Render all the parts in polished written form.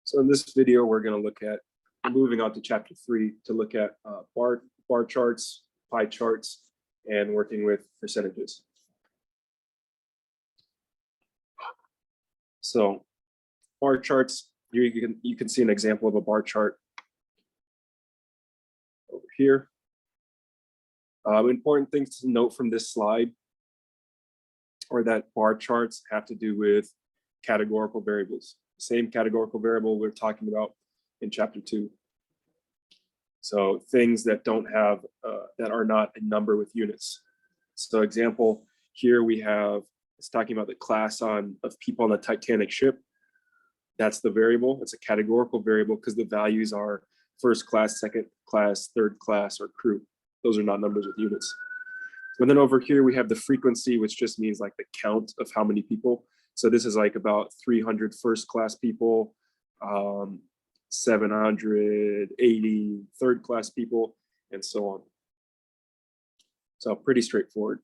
So in this video, we're going to look at moving on to chapter 3 to look at bar charts, pie charts, and working with percentages. So bar charts, you can see an example of a bar chart over here. Important things to note from this slide are that bar charts have to do with categorical variables. Same categorical variable we're talking about in chapter 2. So things that don't have, that are not a number with units. So example, here we have, it's talking about the class of people on the Titanic ship. That's the variable. It's a categorical variable because the values are first class, second class, third class, or crew. Those are not numbers with units. And then over here, we have the frequency, which just means like the count of how many people. So this is like about 300 first class people, 780 third class people, and so on. So pretty straightforward.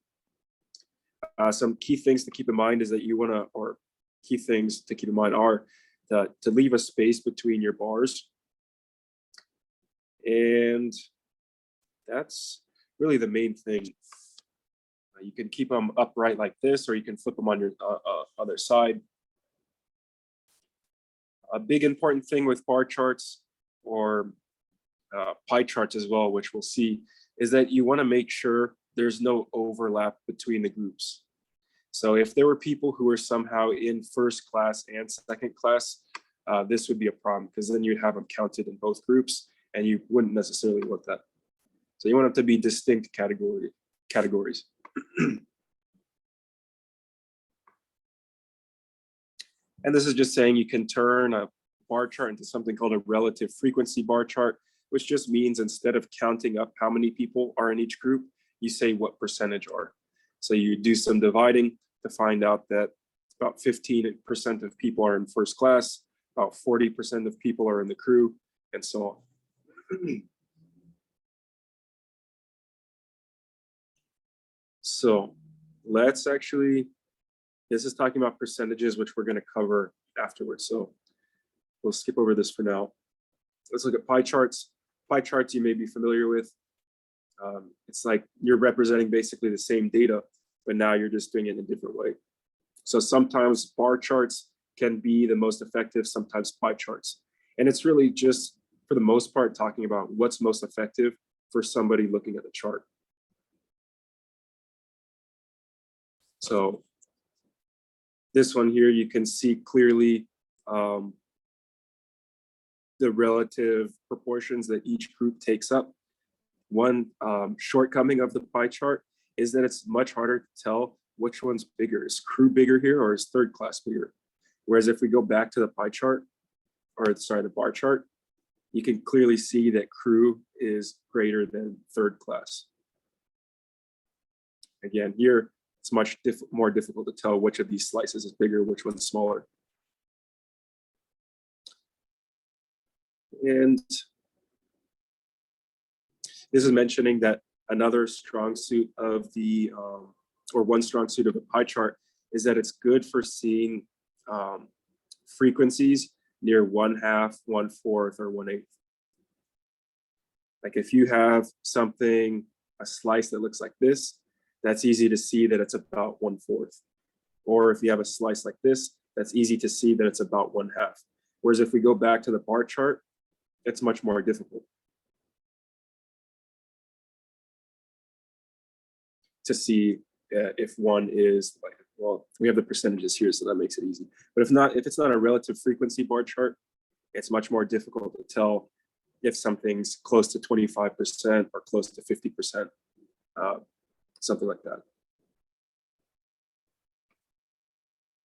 Some key things to keep in mind is that key things to keep in mind are to leave a space between your bars. And that's really the main thing. You can keep them upright like this, or you can flip them on your other side. A big important thing with bar charts or pie charts as well, which we'll see, is that you want to make sure there's no overlap between the groups. So if there were people who were somehow in first class and second class, this would be a problem because then you'd have them counted in both groups and you wouldn't necessarily want that. So you want them to be distinct categories. And this is just saying you can turn a bar chart into something called a relative frequency bar chart, which just means instead of counting up how many people are in each group, you say what percentage are. So you do some dividing to find out that about 15% of people are in first class, about 40% of people are in the crew, and so on. So let's actually, this is talking about percentages, which we're going to cover afterwards. So we'll skip over this for now. Let's look at pie charts. Pie charts you may be familiar with. It's like you're representing basically the same data, but now you're just doing it in a different way. So sometimes bar charts can be the most effective, sometimes pie charts. And it's really just, for the most part, talking about what's most effective for somebody looking at the chart. So this one here, you can see clearly the relative proportions that each group takes up. One shortcoming of the pie chart is that it's much harder to tell which one's bigger. Is crew bigger here or is third class bigger? Whereas if we go back to the pie chart, or sorry, the bar chart, you can clearly see that crew is greater than third class. Again, here, it's much more difficult to tell which of these slices is bigger, which one's smaller. And this is mentioning that another strong suit of the, or one strong suit of a pie chart is that it's good for seeing frequencies near 1/2, 1/4, or 1/8. Like if you have something, a slice that looks like this, that's easy to see that it's about 1/4. Or if you have a slice like this, that's easy to see that it's about 1/2. Whereas if we go back to the bar chart, it's much more difficult to see if one is like, well, we have the percentages here, so that makes it easy. But if it's not a relative frequency bar chart, it's much more difficult to tell if something's close to 25% or close to 50%, something like that.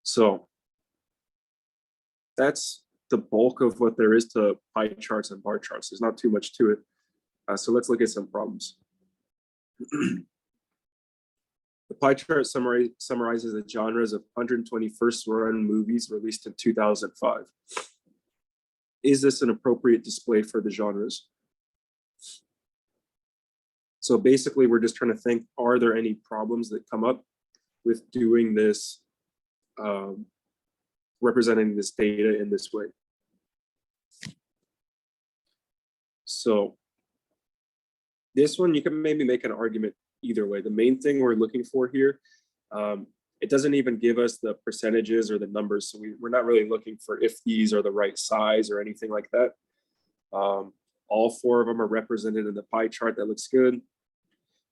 So that's the bulk of what there is to pie charts and bar charts. There's not too much to it. So let's look at some problems. The pie chart summarizes the genres of 120 first-run movies released in 2005. Is this an appropriate display for the genres? So basically, we're just trying to think, are there any problems that come up with doing this, representing this data in this way? So this one, you can maybe make an argument either way. The main thing we're looking for here, it doesn't even give us the percentages or the numbers. So we're not really looking for if these are the right size or anything like that. All four of them are represented in the pie chart. That looks good.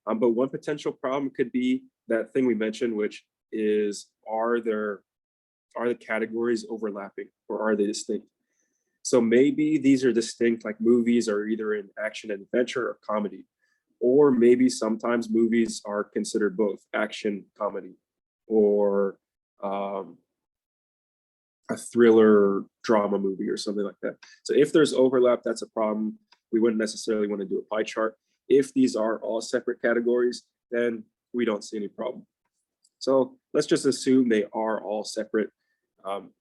But one potential problem could be that thing we mentioned, which is, are the categories overlapping or are they distinct? So maybe these are distinct, like movies are either in action and adventure or comedy, or maybe sometimes movies are considered both action, comedy, or a thriller drama movie or something like that. So if there's overlap, that's a problem. We wouldn't necessarily want to do a pie chart. If these are all separate categories, then we don't see any problem. So let's just assume they are all separate.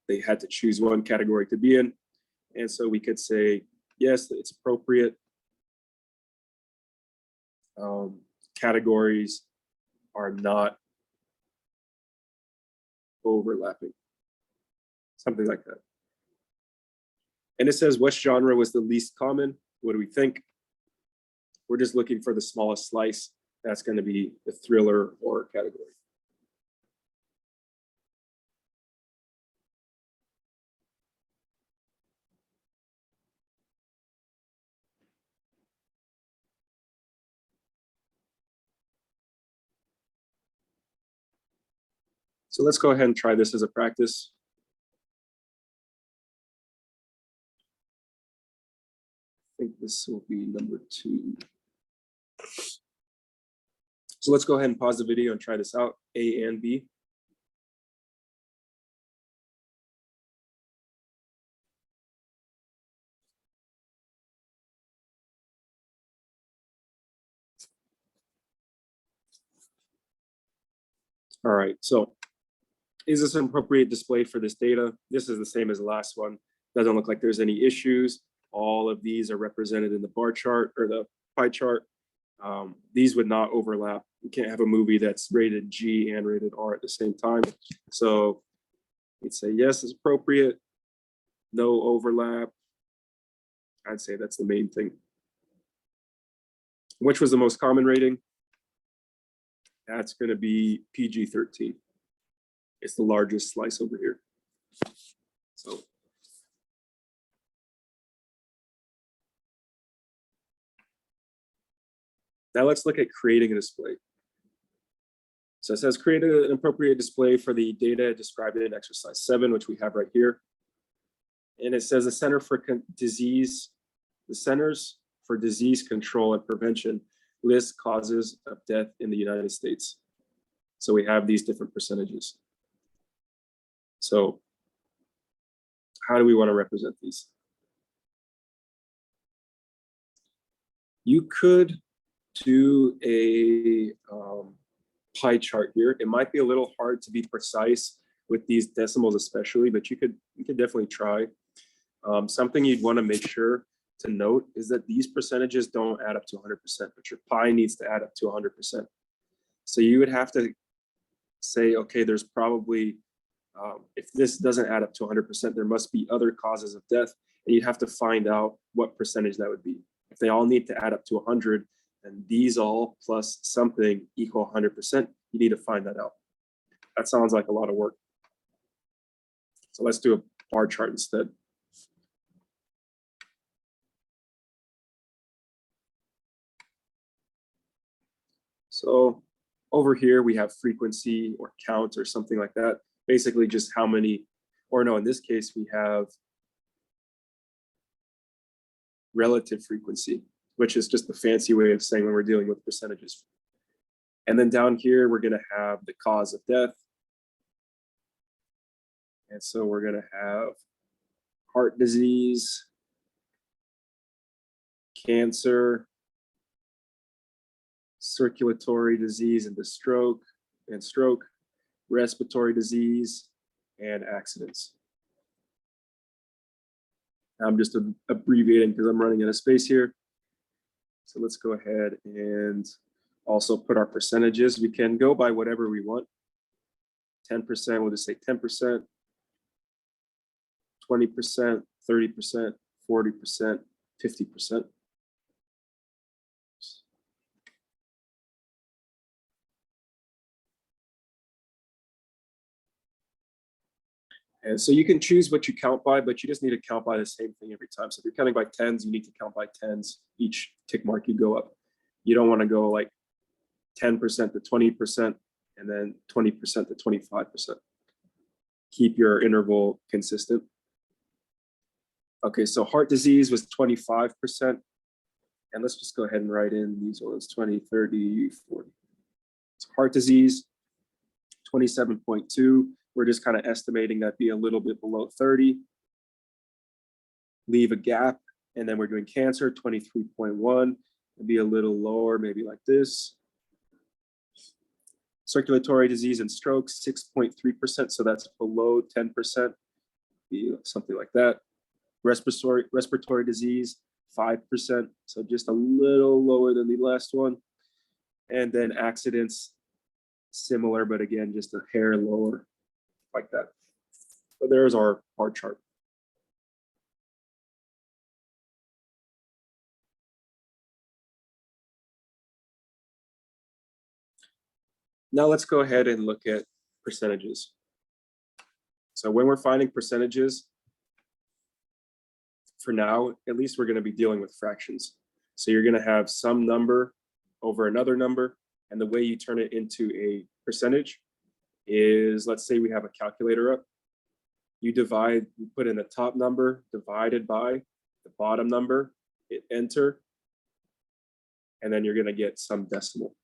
They had to choose one category to be in. And so we could say, yes, it's appropriate. Categories are not overlapping, something like that. And it says, what genre was the least common? What do we think? We're just looking for the smallest slice. That's going to be the thriller horror category. So let's go ahead and try this as a practice. I think this will be number 2. So let's go ahead and pause the video and try this out, A and B. All right, so is this an appropriate display for this data? This is the same as the last one. Doesn't look like there's any issues. All of these are represented in the bar chart or the pie chart. These would not overlap. You can't have a movie that's rated G and rated R at the same time. So we'd say yes, it's appropriate. No overlap. I'd say that's the main thing. Which was the most common rating? That's going to be PG-13. It's the largest slice over here. So now let's look at creating a display. So it says create an appropriate display for the data described in exercise 7, which we have right here. And it says the Centers for Disease Control and Prevention lists causes of death in the United States. So we have these different percentages. So how do we want to represent these? You could do a pie chart here. It might be a little hard to be precise with these decimals especially, but you could definitely try. Something you'd want to make sure to note is that these percentages don't add up to 100%, but your pie needs to add up to 100%. So you would have to say, okay, there's probably, if this doesn't add up to 100%, there must be other causes of death, and you'd have to find out what percentage that would be. If they all need to add up to 100, and these all plus something equal 100%, you need to find that out. That sounds like a lot of work. So let's do a bar chart instead. So over here, we have frequency or count or something like that. Basically just how many, or no, in this case, we have relative frequency, which is just the fancy way of saying when we're dealing with percentages. And then down here, we're gonna have the cause of death. And so we're gonna have heart disease, cancer, circulatory disease and stroke, respiratory disease, and accidents. I'm just abbreviating because I'm running out of space here. So let's go ahead and also put our percentages. We can go by whatever we want. 10%, we'll just say 10%, 20%, 30%, 40%, 50%. And so you can choose what you count by, but you just need to count by the same thing every time. So if you're counting by tens, you need to count by tens each tick mark you go up. You don't want to go like 10% to 20% and then 20% to 25%. Keep your interval consistent. Okay, so heart disease was 25%. And let's just go ahead and write in these ones, 20, 30, 40. So heart disease, 27.2. We're just kind of estimating that be a little bit below 30. Leave a gap, and then we're doing cancer, 23.1. Be a little lower, maybe like this. Circulatory disease and stroke, 6.3%, so that's below 10%, be something like that. Respiratory disease, 5%, so just a little lower than the last one. And then accidents, similar, but again, just a hair lower, like that. So there's our bar chart. Now let's go ahead and look at percentages. So when we're finding percentages, for now, at least we're going to be dealing with fractions. So you're going to have some number over another number, and the way you turn it into a percentage is, let's say we have a calculator up. You put in the top number divided by the bottom number, hit enter, and then you're going to get some decimal.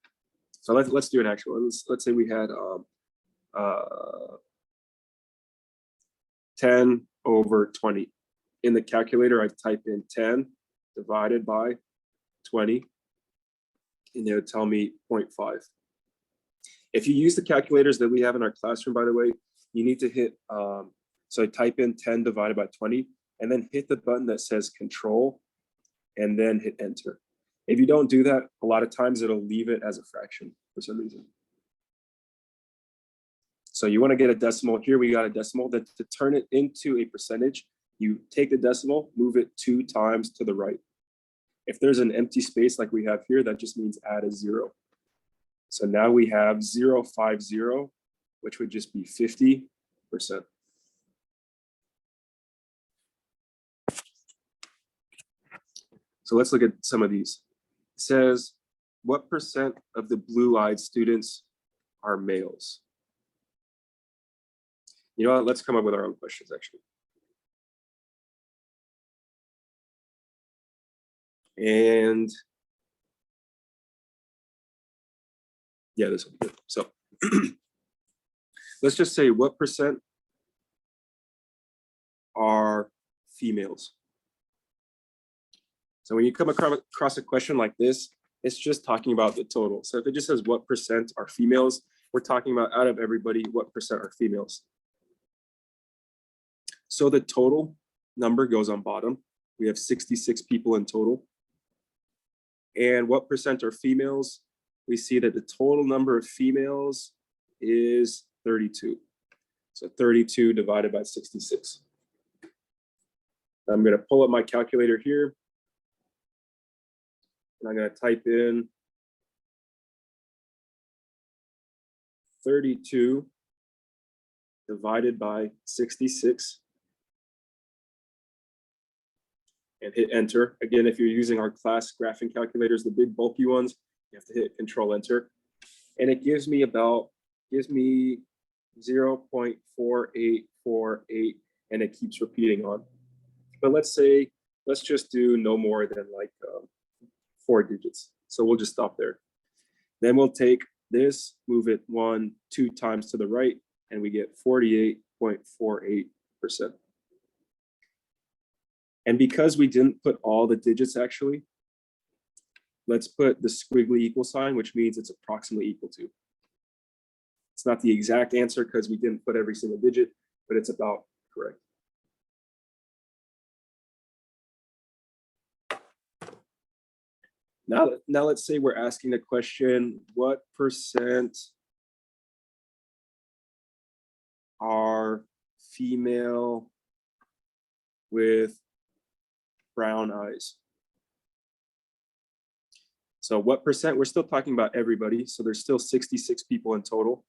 So let's do an actual. Let's say we had 10 over 20. In the calculator, I type in 10 divided by 20, and it would tell me 0.5. If you use the calculators that we have in our classroom, by the way, you need to hit, so I type in 10 divided by 20, and then hit the button that says control, and then hit enter. If you don't do that, a lot of times it'll leave it as a fraction for some reason. So you want to get a decimal. Here we got a decimal. That to turn it into a percentage, you take the decimal, move it 2 times to the right. If there's an empty space like we have here, that just means add a 0. So now we have 0.50, which would just be 50%. So let's look at some of these. It says, what percent of the blue-eyed students are males? You know what, let's come up with our own questions actually. And yeah, this will be good. So let's just say what percent are females? So when you come across a question like this, it's just talking about the total. So if it just says what percent are females, we're talking about out of everybody, what percent are females. So the total number goes on bottom. We have 66 people in total. And what percent are females? We see that the total number of females is 32. So 32 divided by 66. I'm going to pull up my calculator here. And I'm going to type in 32 divided by 66 and hit enter. Again, if you're using our class graphing calculators, the big bulky ones, you have to hit control enter. And it gives me 0.4848, and it keeps repeating on. But let's just do no more than like 4 digits. So we'll just stop there. Then we'll take this, move it 1, 2 times to the right, and we get 48.48%. And because we didn't put all the digits actually, let's put the squiggly equal sign, which means it's approximately equal to. It's not the exact answer because we didn't put every single digit, but it's about correct. Now let's say we're asking the question, what percent are female with brown eyes? So what percent? We're still talking about everybody. So there's still 66 people in total.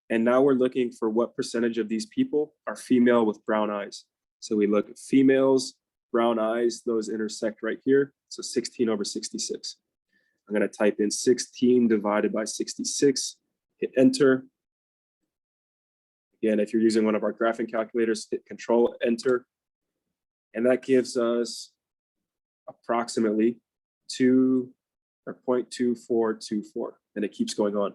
And now we're looking for what percentage of these people are female with brown eyes. So we look at females, brown eyes, those intersect right here. So 16 over 66. I'm going to type in 16 divided by 66, hit enter. Again, if you're using one of our graphing calculators, hit control, enter. And that gives us approximately 0.2424, and it keeps going on.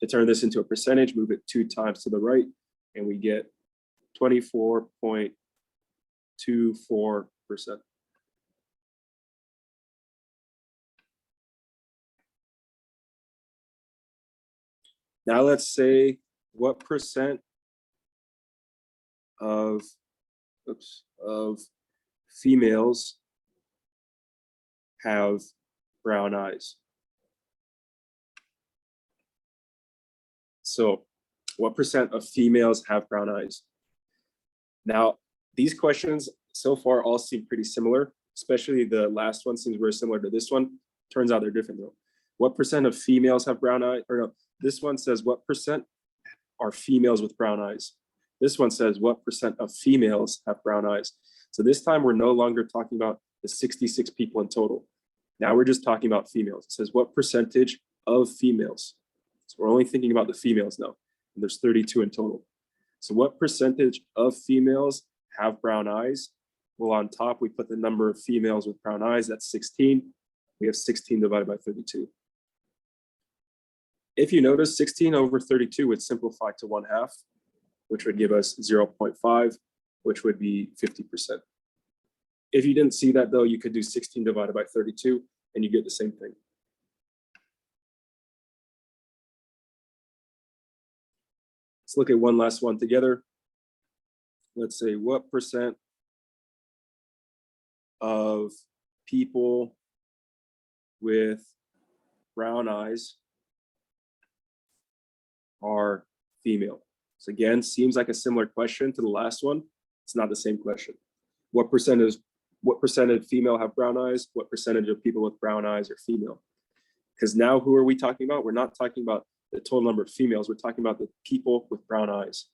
To turn this into a percentage, move it 2 times to the right, and we get 24.24%. Now let's say what percent of females have brown eyes. So what percent of females have brown eyes? Now, these questions so far all seem pretty similar, especially the last one seems very similar to this one. Turns out they're different though. What percent of females have brown eyes? Or no, this one says what percent are females with brown eyes? This one says what percent of females have brown eyes? So this time we're no longer talking about the 66 people in total. Now we're just talking about females. It says what percentage of females? So we're only thinking about the females now. And there's 32 in total. So what percentage of females have brown eyes? Well, on top, we put the number of females with brown eyes, that's 16. We have 16 divided by 32. If you notice, 16 over 32 would simplify to 1/2, which would give us 0.5, which would be 50%. If you didn't see that though, you could do 16 divided by 32 and you get the same thing. Let's look at one last one together. Let's say what percent of people with brown eyes are female? So again, seems like a similar question to the last one. It's not the same question. What percentage of female have brown eyes? What percentage of people with brown eyes are female? Because now who are we talking about? We're not talking about the total number of females. We're talking about the people with brown eyes.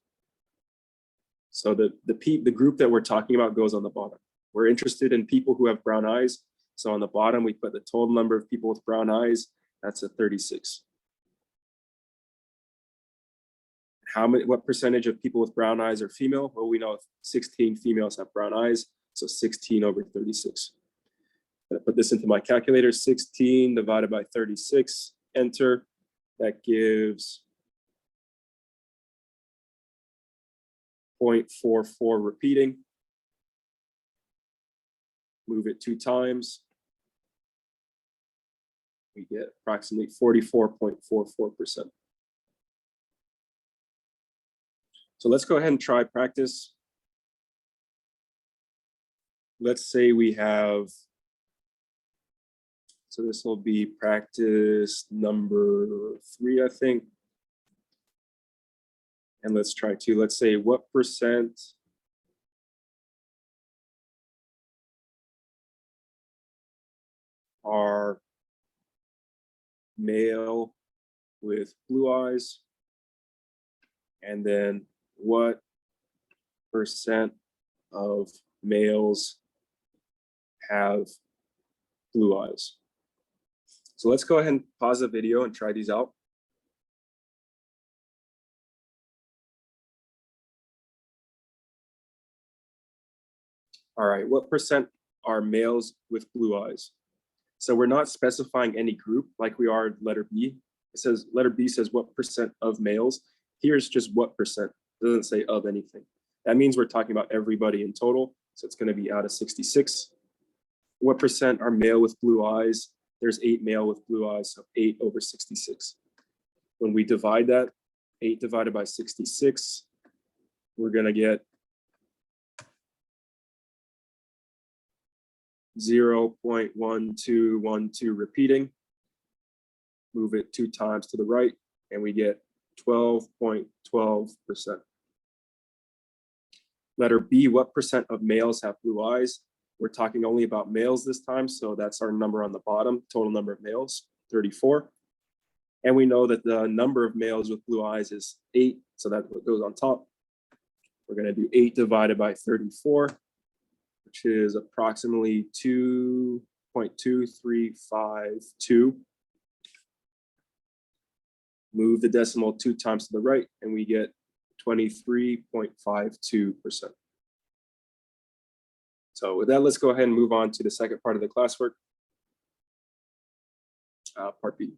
So the group that we're talking about goes on the bottom. We're interested in people who have brown eyes. So on the bottom, we put the total number of people with brown eyes. That's a 36. What percentage of people with brown eyes are female? Well, we know 16 females have brown eyes, so 16 over 36. I put this into my calculator, 16 divided by 36, enter. That gives 0.44 repeating. Move it 2 times. We get approximately 44.44%. So let's go ahead and try practice. Let's say we have, so this will be practice number 3, I think. And let's try 2. Let's say what percent are male with blue eyes? And then what percent of males have blue eyes? So let's go ahead and pause the video and try these out. All right, what percent are males with blue eyes? So we're not specifying any group like we are in letter B. It says, letter B says what percent of males. Here's just what percent. It doesn't say of anything. That means we're talking about everybody in total. So it's going to be out of 66. What percent are male with blue eyes? There's 8 male with blue eyes, so 8 over 66. When we divide that, 8 divided by 66, we're going to get 0.1212 repeating. Move it 2 times to the right, and we get 12.12%. Letter B, what percent of males have blue eyes? We're talking only about males this time, so that's our number on the bottom, total number of males, 34. And we know that the number of males with blue eyes is 8, so that's what goes on top. We're going to do 8 divided by 34, which is approximately 2.2352. Move the decimal 2 times to the right, and we get 23.52%. So with that, let's go ahead and move on to the second part of the classwork, part B.